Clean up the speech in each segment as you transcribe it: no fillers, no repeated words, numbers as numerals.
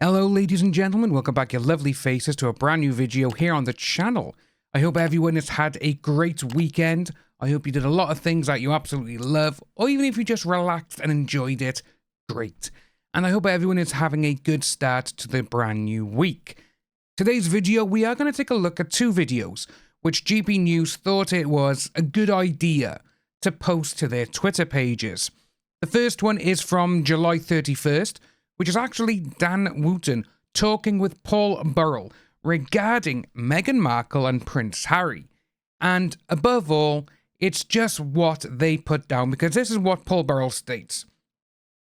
Hello ladies and gentlemen, welcome back your lovely faces to a brand new video here on the channel. I hope everyone has had a great weekend. I hope you did a lot of things that you absolutely love, or even if you just relaxed and enjoyed it, great. And I hope everyone is having a good start to the brand new week. Today's video, we are going to take a look at two videos, which GB News thought it was a good idea to post to their Twitter pages. The first one is from July 31st, which is actually Dan Wootton talking with Paul Burrell regarding Meghan Markle and Prince Harry. And above all, it's just what they put down, because this is what Paul Burrell states.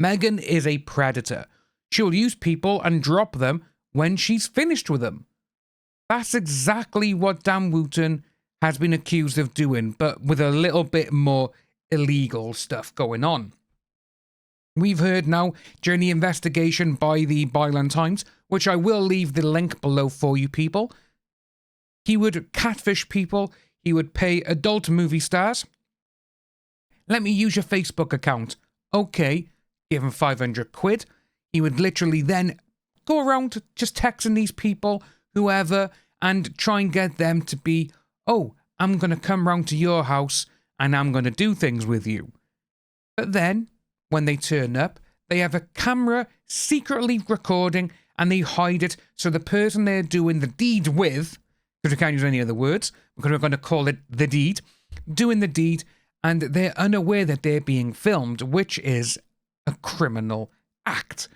Meghan is a predator. She will use people and drop them when she's finished with them. That's exactly what Dan Wootton has been accused of doing, but with a little bit more illegal stuff going on. We've heard now during the investigation by the Byline Times, which I will leave the link below for you people. He would catfish people. He would pay adult movie stars. Let me use your Facebook account. Okay, give him 500 quid. He would literally then go around just texting these people, whoever, and try and get them to be, oh, I'm going to come round to your house and I'm going to do things with you. But then, when they turn up, they have a camera secretly recording and they hide it so the person they're doing the deed with, because we can't use any other words, because we're going to call it the deed, doing the deed, and they're unaware that they're being filmed, which is a criminal act.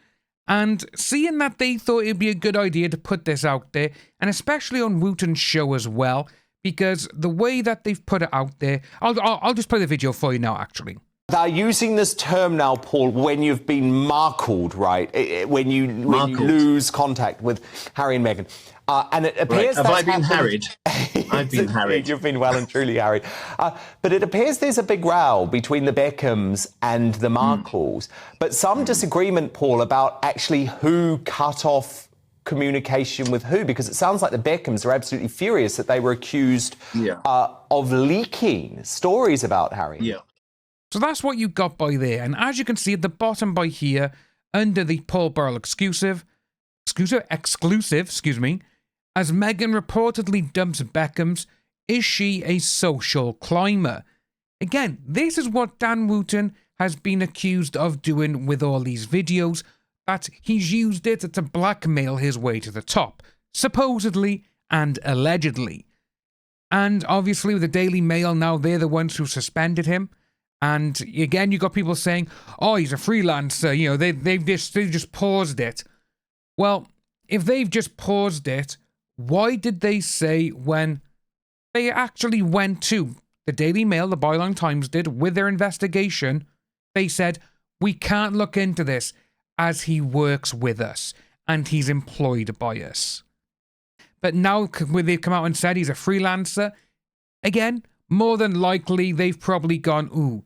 And seeing that they thought it'd be a good idea to put this out there, and especially on Wootton's show as well, because the way that they've put it out there, I'll just play the video for you now, actually. They're using this term now, Paul, when you've been markled, right? When you lose contact with Harry and Meghan. And it appears Have I been harried? I've been harried. You've been well and truly harried. But it appears there's a big row between the Beckhams and the Markles. But some disagreement, Paul, about actually who cut off communication with who, because it sounds like the Beckhams are absolutely furious that they were accused of leaking stories about Harry. Yeah. So that's what you got by there. And as you can see at the bottom by here, under the Paul Burrell exclusive, as Meghan reportedly dumps Beckhams, is she a social climber? Again, this is what Dan Wootton has been accused of doing with all these videos, that he's used it to blackmail his way to the top, supposedly and allegedly. And obviously with the Daily Mail now, they're the ones who suspended him. And again, you got people saying, oh, he's a freelancer, you know, they've just paused it. Well, if they've just paused it, why did they say when they actually went to the Daily Mail, the Byline Times did, with their investigation, they said, we can't look into this as he works with us and he's employed by us. But now when they've come out and said he's a freelancer, again, more than likely they've probably gone, ooh,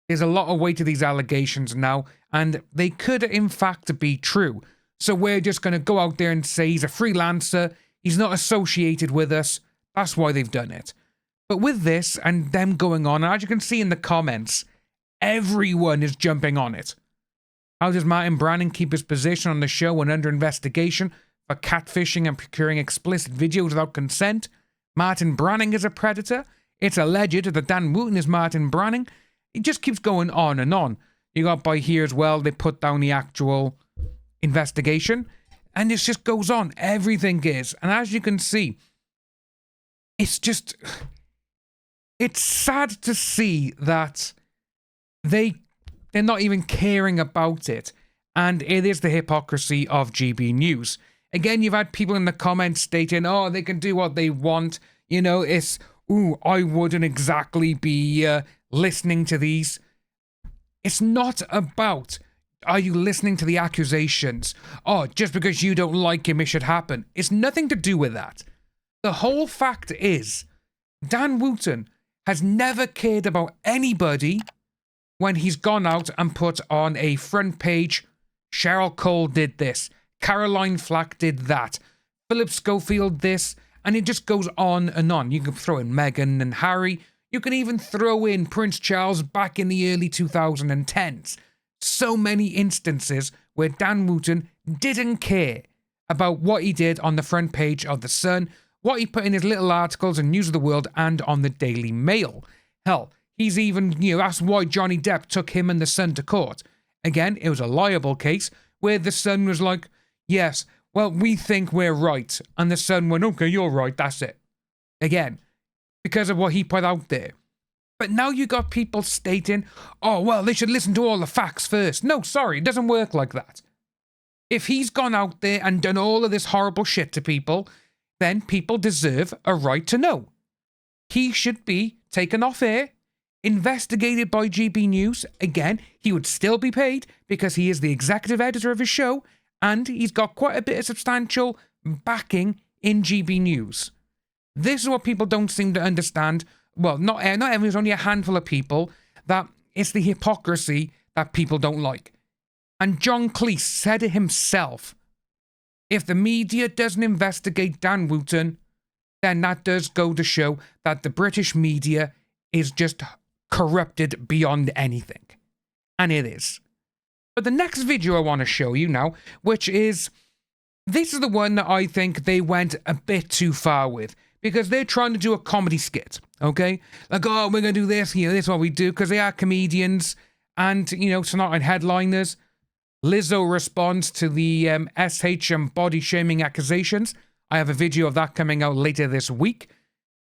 there's a lot of weight to these allegations now, and they could in fact be true. So we're just going to go out there and say he's a freelancer, he's not associated with us. That's why they've done it. But with this and them going on, as you can see in the comments, everyone is jumping on it. How does Martin Branning keep his position on the show when under investigation for catfishing and procuring explicit videos without consent? Martin Branning is a predator. It's alleged that Dan Wootton is Martin Branning. It just keeps going on and on. You got by here as well, they put down the actual investigation, and it just goes on. Everything is. And as you can see, it's sad to see that they're not even caring about it. And it is the hypocrisy of GB News. Again, you've had people in the comments stating, oh, they can do what they want. You know, it's, ooh, I wouldn't exactly be listening to these. It's not about, are you listening to the accusations? Oh, just because you don't like him, it should happen. It's nothing to do with that. The whole fact is, Dan Wootton has never cared about anybody when he's gone out and put on a front page, Cheryl Cole did this, Caroline Flack did that, Philip Schofield this, and it just goes on and on. You can throw in Meghan and Harry. You can even throw in Prince Charles back in the early 2010s. So many instances where Dan Wootton didn't care. about what he did on the front page of The Sun, what he put in his little articles in News of the World and on the Daily Mail. Hell, he's even, that's why Johnny Depp took him and The Sun to court. Again, it was a liable case where The Sun was like, yes, well, we think we're right. And The Sun went, okay, you're right, that's it. Again, because of what he put out there. But now you got people stating, oh, well, they should listen to all the facts first. No, sorry, it doesn't work like that. If he's gone out there and done all of this horrible shit to people, then people deserve a right to know. He should be taken off air, investigated by GB News. Again, he would still be paid because he is the executive editor of his show and he's got quite a bit of substantial backing in GB News. This is what people don't seem to understand. Well, not everyone, there's only a handful of people that it's the hypocrisy that people don't like. And John Cleese said it himself. If the media doesn't investigate Dan Wootton, then that does go to show that the British media is just corrupted beyond anything. And it is. But the next video I want to show you now, which is, this is the one that I think they went a bit too far with. Because they're trying to do a comedy skit, okay? Like, oh, we're going to do this, this is what we do, because they are comedians, and, tonight on Headliners, Lizzo responds to the SH and body-shaming accusations. I have a video of that coming out later this week.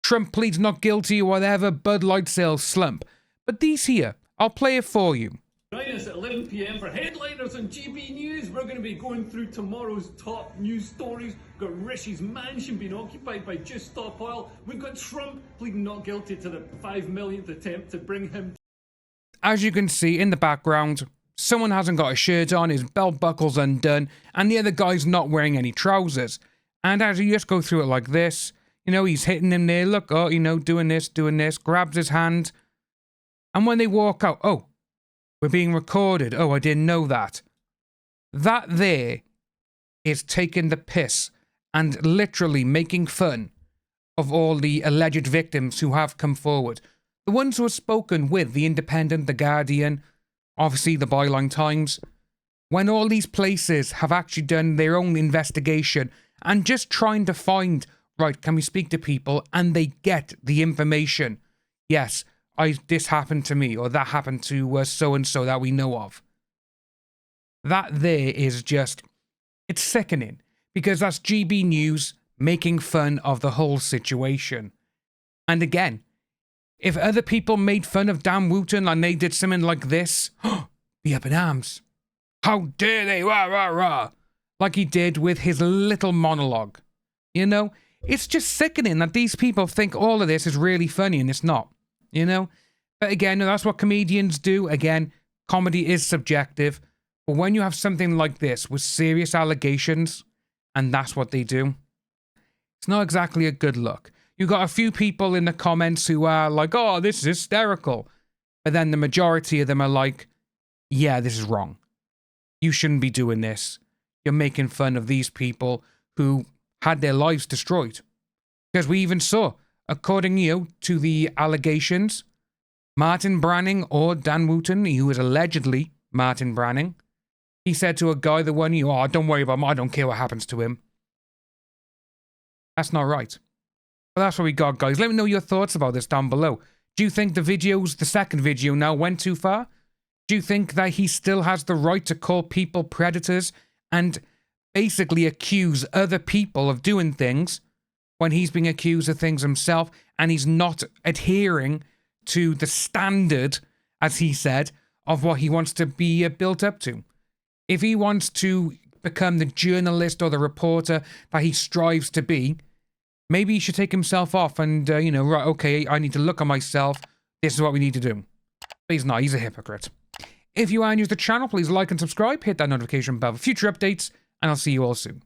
Trump pleads not guilty or whatever, Bud Light sales slump. But these here, I'll play it for you. Join us at 11 PM for Headliners on GB News. We're going to be going through tomorrow's top news stories. We've got Rishi's mansion being occupied by Just Stop Oil. We've got Trump pleading not guilty to the 5 millionth attempt to bring him. As you can see in the background, someone hasn't got a shirt on, his belt buckle's undone, and the other guy's not wearing any trousers. And as you just go through it like this, he's hitting him there, look, oh, doing this, grabs his hand. And when they walk out, oh, we're being recorded. Oh, I didn't know that. That there is taking the piss and literally making fun of all the alleged victims who have come forward. The ones who have spoken with The Independent, The Guardian, obviously the Byline Times. When all these places have actually done their own investigation and just trying to find, right, can we speak to people? And they get the information. Yes, this happened to me, or that happened to so-and-so that we know of. That there is just, it's sickening, because that's GB News making fun of the whole situation. And again, if other people made fun of Dan Wootton and they did something like this, be up in arms. How dare they, rah, rah, rah, like he did with his little monologue. It's just sickening that these people think all of this is really funny and it's not. But again, that's what comedians do. Again, comedy is subjective. But when you have something like this with serious allegations, and that's what they do, it's not exactly a good look. You got a few people in the comments who are like, oh, this is hysterical. But then the majority of them are like, yeah, this is wrong. You shouldn't be doing this. You're making fun of these people who had their lives destroyed. Because we even saw, according to the allegations, Martin Branning, or Dan Wootton, who is allegedly Martin Branning, he said to a guy that won, oh, don't worry about him, I don't care what happens to him. That's not right. But that's what we got, guys. Let me know your thoughts about this down below. Do you think the second video now went too far? Do you think that he still has the right to call people predators and basically accuse other people of doing things when he's being accused of things himself and he's not adhering to the standard, as he said, of what he wants to be built up to? If he wants to become the journalist or the reporter that he strives to be, maybe he should take himself off and, right, okay, I need to look at myself. This is what we need to do. But he's not. He's a hypocrite. If you are new to the channel, please like and subscribe. Hit that notification bell for future updates, and I'll see you all soon.